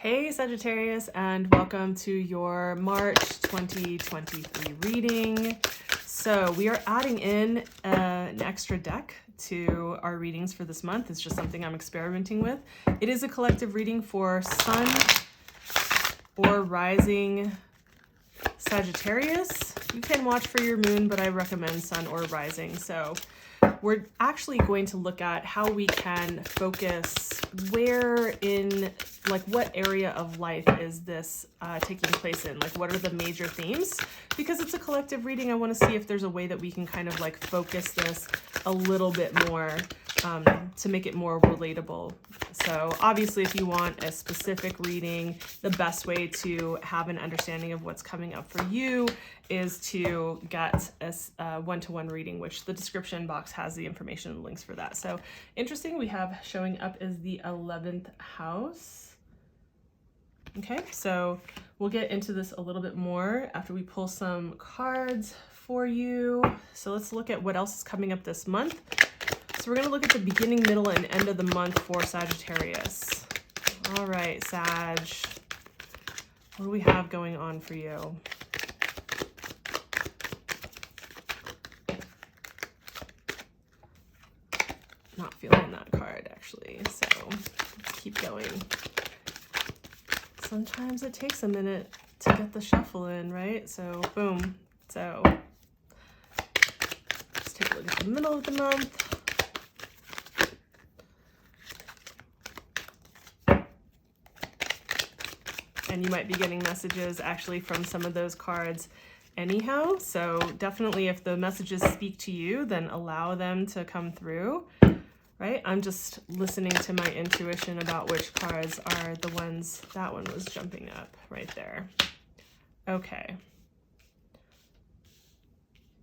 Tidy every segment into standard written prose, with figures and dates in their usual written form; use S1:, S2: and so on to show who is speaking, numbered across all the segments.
S1: Hey Sagittarius, and welcome to your March 2023 reading. So we are adding in an extra deck to our readings for this month. It's just something I'm experimenting with. It is a collective reading for Sun or Rising Sagittarius. You can watch for your moon, but I recommend Sun or Rising. So we're actually going to look at how we can focus where in, like, what area of life is this taking place in? Like, what are the major themes? Because it's a collective reading, I want to see if there's a way that we can kind of like focus this a little bit more to make it more relatable. So obviously, if you want a specific reading, the best way to have an understanding of what's coming up for you is to get a one-to-one reading, which the description box has the information and links for that. So interesting, we have showing up as the 11th house. Okay, so we'll get into this a little bit more after we pull some cards for you. So let's look at what else is coming up this month. So we're going to look at the beginning, middle, and end of the month for Sagittarius. All right, Sag, what do we have going on for you? Not feeling that card, actually, so let's keep going. Sometimes it takes a minute to get the shuffle in, right? So, boom. So, let's take a look at the middle of the month. And you might be getting messages actually from some of those cards anyhow. So definitely if the messages speak to you, then allow them to come through, right? I'm just listening to my intuition about which cards are the ones. That one was jumping up right there. Okay.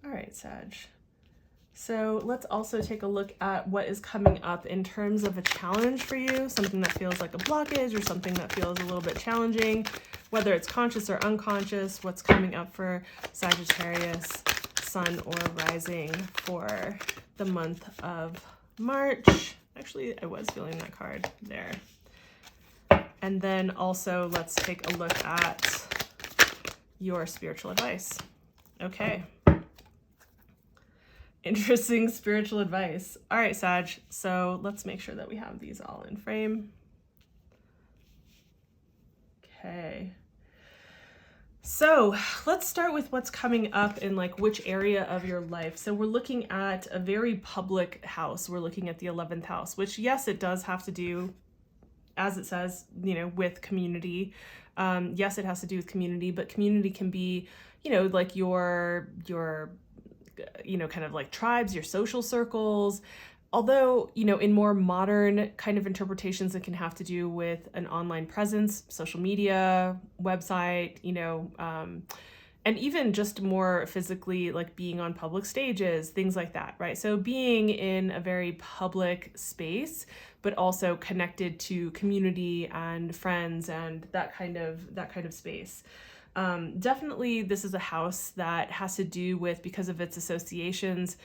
S1: All right, Sag. So let's also take a look at what is coming up in terms of a challenge for you, something that feels like a blockage or something that feels a little bit challenging, whether it's conscious or unconscious, what's coming up for Sagittarius, Sun or Rising for the month of March. Actually, I was feeling that card there. And then also let's take a look at your spiritual advice. Okay. Interesting spiritual advice. All right, Sag. So let's make sure that we have these all in frame. Okay. So let's start with what's coming up in like which area of your life. So we're looking at a very public house. We're looking at the 11th house, which yes, it does have to do, as it says, you know, with community. Yes, it has to do with community, but community can be, you know, like your you know, kind of like tribes, your social circles. Although, you know, in more modern kind of interpretations, it can have to do with an online presence, social media, website, you know, and even just more physically, like being on public stages, things like that, right? So being in a very public space, but also connected to community and friends and that kind of space. Definitely this is a house that has to do with, because of its associations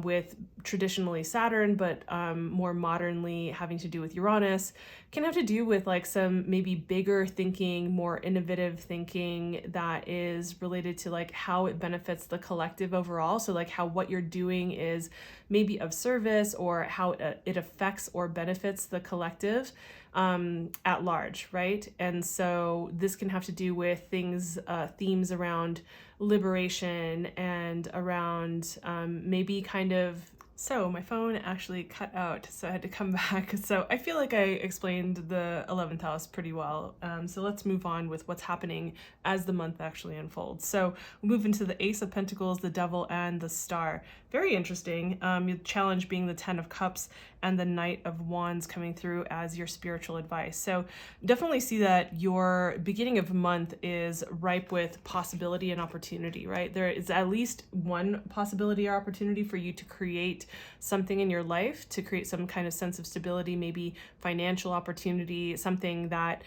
S1: with traditionally Saturn, but more modernly having to do with Uranus, can have to do with like some maybe bigger thinking, more innovative thinking that is related to like how it benefits the collective overall. So like how what you're doing is maybe of service, or how it affects or benefits the collective at large, right? And so this can have to do with things, themes around liberation and around maybe kind of, so my phone actually cut out, so I had to come back. So I feel like I explained the 11th house pretty well. So let's move on with what's happening as the month actually unfolds. So we'll move into the Ace of Pentacles, the Devil, and the Star. Very interesting. Your challenge being the 10 of Cups and the Knight of Wands coming through as your spiritual advice. So definitely see that your beginning of month is ripe with possibility and opportunity, right? There is at least one possibility or opportunity for you to create something in your life, to create some kind of sense of stability, maybe financial opportunity, something that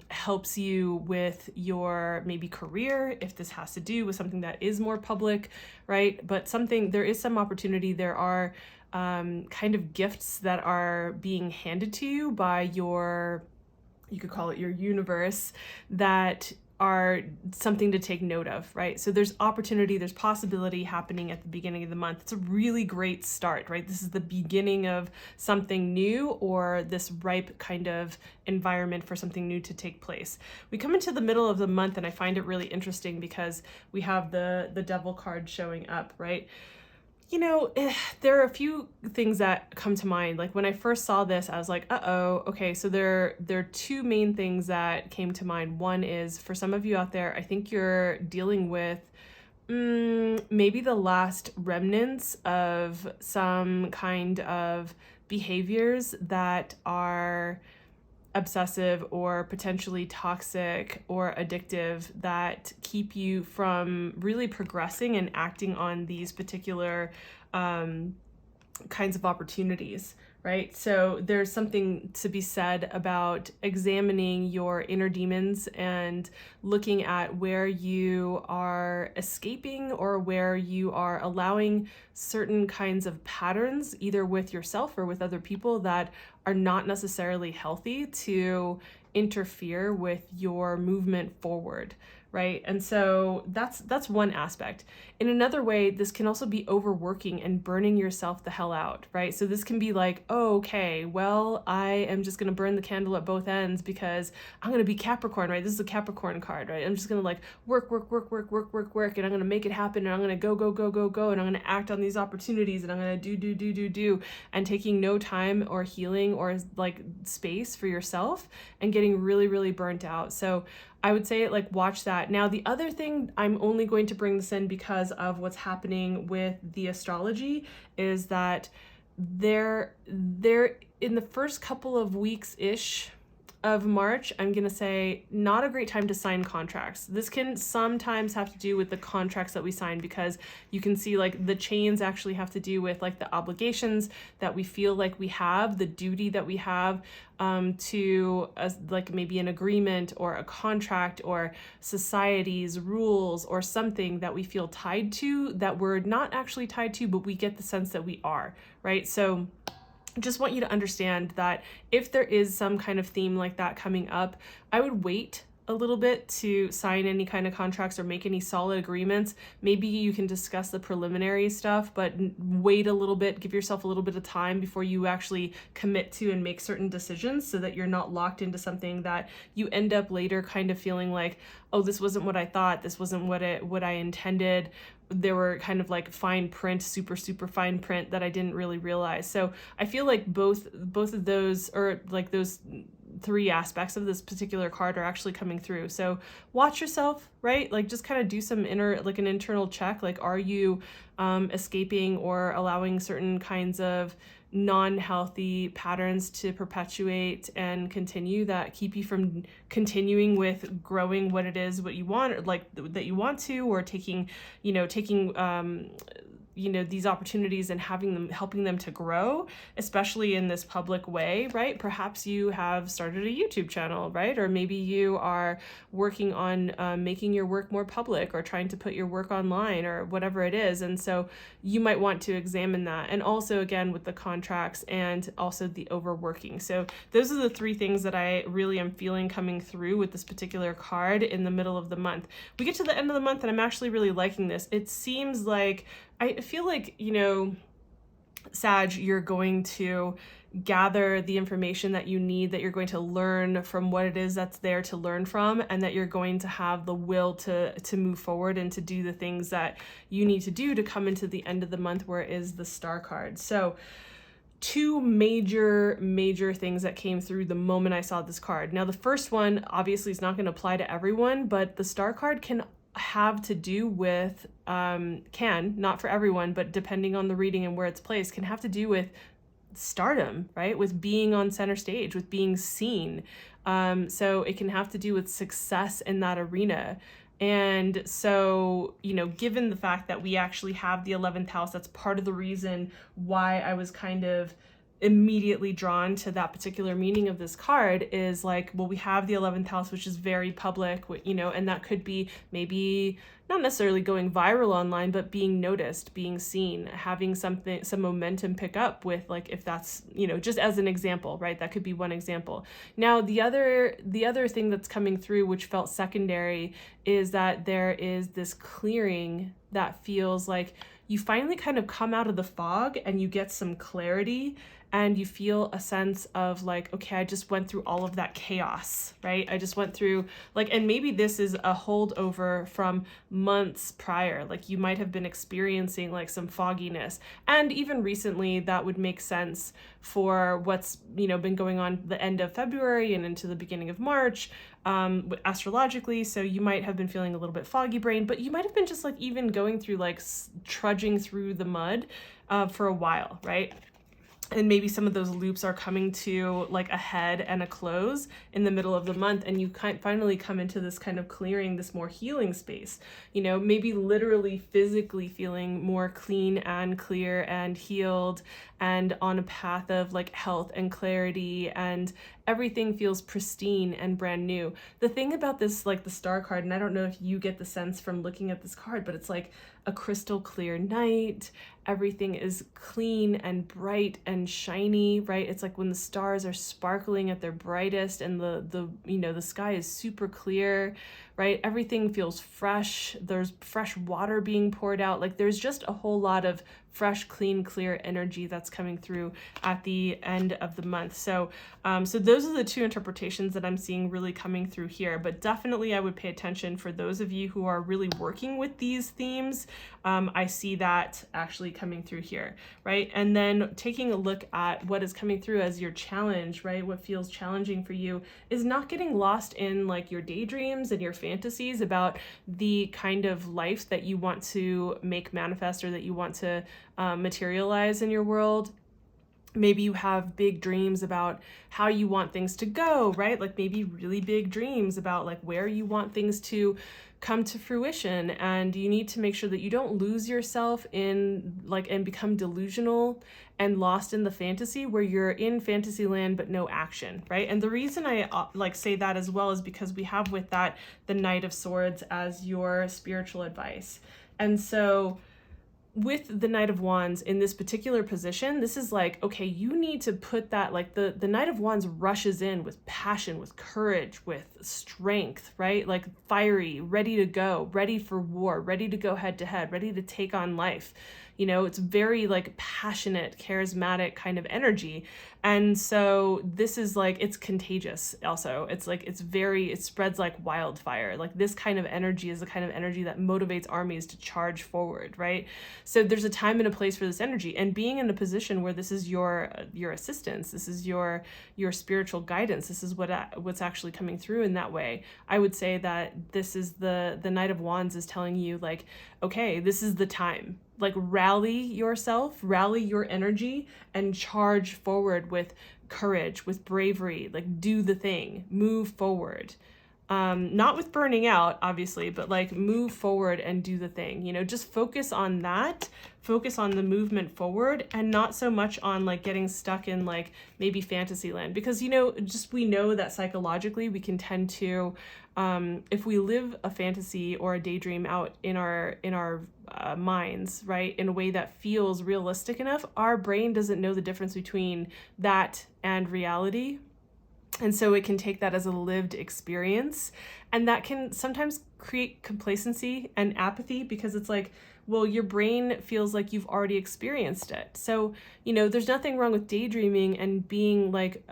S1: helps you with your maybe career, if this has to do with something that is more public, right? But something, there is some opportunity. There are kind of gifts that are being handed to you by your you could call it your universe, that are something to take note of, right? So there's opportunity, there's possibility happening at the beginning of the month. It's a really great start, right? This is the beginning of something new, or this ripe kind of environment for something new to take place. We come into the middle of the month, and I find it really interesting because we have the Devil card showing up, right? You know, there are a few things that come to mind. Like when I first saw this, I was like, uh-oh, okay, so there are two main things that came to mind. One is, for some of you out there, I think you're dealing with maybe the last remnants of some kind of behaviors that are obsessive or potentially toxic or addictive, that keep you from really progressing and acting on these particular kinds of opportunities, right? So there's something to be said about examining your inner demons and looking at where you are escaping or where you are allowing certain kinds of patterns, either with yourself or with other people, that are not necessarily healthy, to interfere with your movement forward, right? And so that's one aspect. In another way, this can also be overworking and burning yourself the hell out, right? So this can be like, oh, okay, well, I am just going to burn the candle at both ends because I'm going to be Capricorn, right? This is a Capricorn card, right? I'm just going to like work, and I'm going to make it happen, and I'm going to go, and I'm going to act on these opportunities, and I'm going to do, and taking no time or healing or like space for yourself, and getting really, really burnt out. So I would say, like, watch that. Now, the other thing, I'm only going to bring this in because of what's happening with the astrology, is that there in the first couple of weeks-ish of March, I'm going to say, not a great time to sign contracts. This can sometimes have to do with the contracts that we sign, because you can see like the chains actually have to do with like the obligations that we feel like we have, the duty that we have to like maybe an agreement or a contract or society's rules or something that we feel tied to, that we're not actually tied to, but we get the sense that we are, right? So just want you to understand that if there is some kind of theme like that coming up, I would wait a little bit to sign any kind of contracts or make any solid agreements. Maybe you can discuss the preliminary stuff, but wait a little bit, give yourself a little bit of time before you actually commit to and make certain decisions, so that you're not locked into something that you end up later kind of feeling like, oh, this wasn't what I thought, this wasn't what I intended. There were kind of like fine print, super fine print that I didn't really realize. So I feel like both of those, or like those three aspects of this particular card, are actually coming through. So watch yourself, right? Like just kind of do some an internal check. Like, are you escaping or allowing certain kinds of non-healthy patterns to perpetuate and continue, that keep you from continuing with growing what it is, what you want, or like that you want to, or taking these opportunities and helping them to grow, especially in this public way, right? Perhaps you have started a YouTube channel, right? Or maybe you are working on making your work more public, or trying to put your work online, or whatever it is. And so you might want to examine that. And also, again, with the contracts and also the overworking. So those are the three things that I really am feeling coming through with this particular card in the middle of the month. We get to the end of the month, and I'm actually really liking this. It seems like, I feel like, Sag, you're going to gather the information that you need, that you're going to learn from what it is that's there to learn from, and that you're going to have the will to move forward and to do the things that you need to do to come into the end of the month, where it is the Star card. So two major things that came through the moment I saw this card. Now, the first one obviously is not going to apply to everyone, but the Star card can have to do with, not for everyone, but depending on the reading and where it's placed, can have to do with stardom, right? With being on center stage, with being seen. So it can have to do with success in that arena. And so, given the fact that we actually have the 11th house, that's part of the reason why I was kind of immediately drawn to that particular meaning of this card is like, well, we have the 11th house, which is very public, you know, and that could be maybe not necessarily going viral online, but being noticed, being seen, having some momentum pick up with, like, if that's, you know, just as an example, right? That could be one example. Now, the other thing that's coming through, which felt secondary, is that there is this clearing that feels like you finally kind of come out of the fog and you get some clarity, and you feel a sense of like, okay, I just went through all of that chaos, right? I just went through, like, and maybe this is a holdover from months prior. Like, you might have been experiencing like some fogginess, and even recently that would make sense for what's, you know, been going on the end of February and into the beginning of March, astrologically. So you might have been feeling a little bit foggy brain, but you might have been just like even going through like trudging through the mud for a while, right? And maybe some of those loops are coming to like a head and a close in the middle of the month, and you finally come into this kind of clearing, this more healing space, you know, maybe literally physically feeling more clean and clear and healed and on a path of like health and clarity, and everything feels pristine and brand new. The thing about this, like the star card, and I don't know if you get the sense from looking at this card, but it's like a crystal clear night. Everything is clean and bright and shiny, right? It's like when the stars are sparkling at their brightest and the you know, the sky is super clear, right? Everything feels fresh. There's fresh water being poured out. Like, there's just a whole lot of fresh, clean, clear energy that's coming through at the end of the month. So so those are the two interpretations that I'm seeing really coming through here. But definitely I would pay attention for those of you who are really working with these themes. I see that actually coming through here, right? And then taking a look at what is coming through as your challenge, right? What feels challenging for you is not getting lost in like your daydreams and your fantasies about the kind of life that you want to make manifest, or that you want to materialize in your world. Maybe you have big dreams about how you want things to go, right? Like maybe really big dreams about like where you want things to come to fruition, and you need to make sure that you don't lose yourself in like and become delusional and lost in the fantasy where you're in fantasy land but no action, right? And the reason I like say that as well is because we have with that the Knight of Swords as your spiritual advice. And so with the Knight of Wands in this particular position, this is like, okay, you need to put that, like the Knight of Wands rushes in with passion, with courage, with strength, right? Like fiery, ready to go, ready for war, ready to go head to head, ready to take on life. You know, it's very like passionate, charismatic kind of energy. And so this is like, it's contagious also. It's like, it spreads like wildfire. Like this kind of energy is the kind of energy that motivates armies to charge forward, right? So there's a time and a place for this energy, and being in a position where this is your assistance, this is your spiritual guidance, this is what's actually coming through in that way. I would say that this is the Knight of Wands is telling you like, okay, this is the time. Like rally yourself, rally your energy, and charge forward with courage, with bravery. Like do the thing, move forward. Not with burning out, obviously, but like move forward and do the thing, you know, just focus on that, focus on the movement forward, and not so much on like getting stuck in like maybe fantasy land, because, you know, just, we know that psychologically we can tend to, if we live a fantasy or a daydream out in our minds, right, in a way that feels realistic enough, our brain doesn't know the difference between that and reality. And so it can take that as a lived experience, and that can sometimes create complacency and apathy, because it's like, well, your brain feels like you've already experienced it. So, you know, there's nothing wrong with daydreaming and being like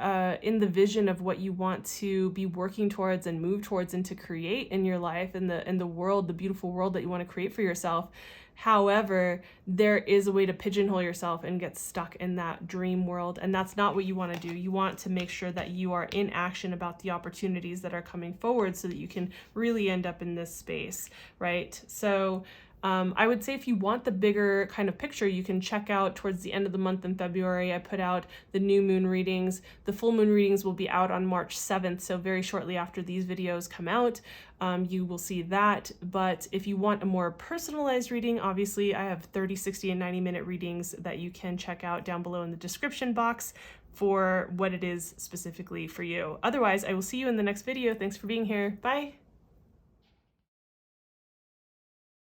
S1: in the vision of what you want to be working towards and move towards and to create in your life, and the world, the beautiful world that you want to create for yourself. However, there is a way to pigeonhole yourself and get stuck in that dream world, and that's not what you want to do. You want to make sure that you are in action about the opportunities that are coming forward so that you can really end up in this space, right? So I would say if you want the bigger kind of picture, you can check out towards the end of the month in February. I put out the new moon readings. The full moon readings will be out on March 7th, so very shortly after these videos come out. You will see that. But if you want a more personalized reading, obviously I have 30, 60, and 90-minute readings that you can check out down below in the description box for what it is specifically for you. Otherwise, I will see you in the next video. Thanks for being here. Bye.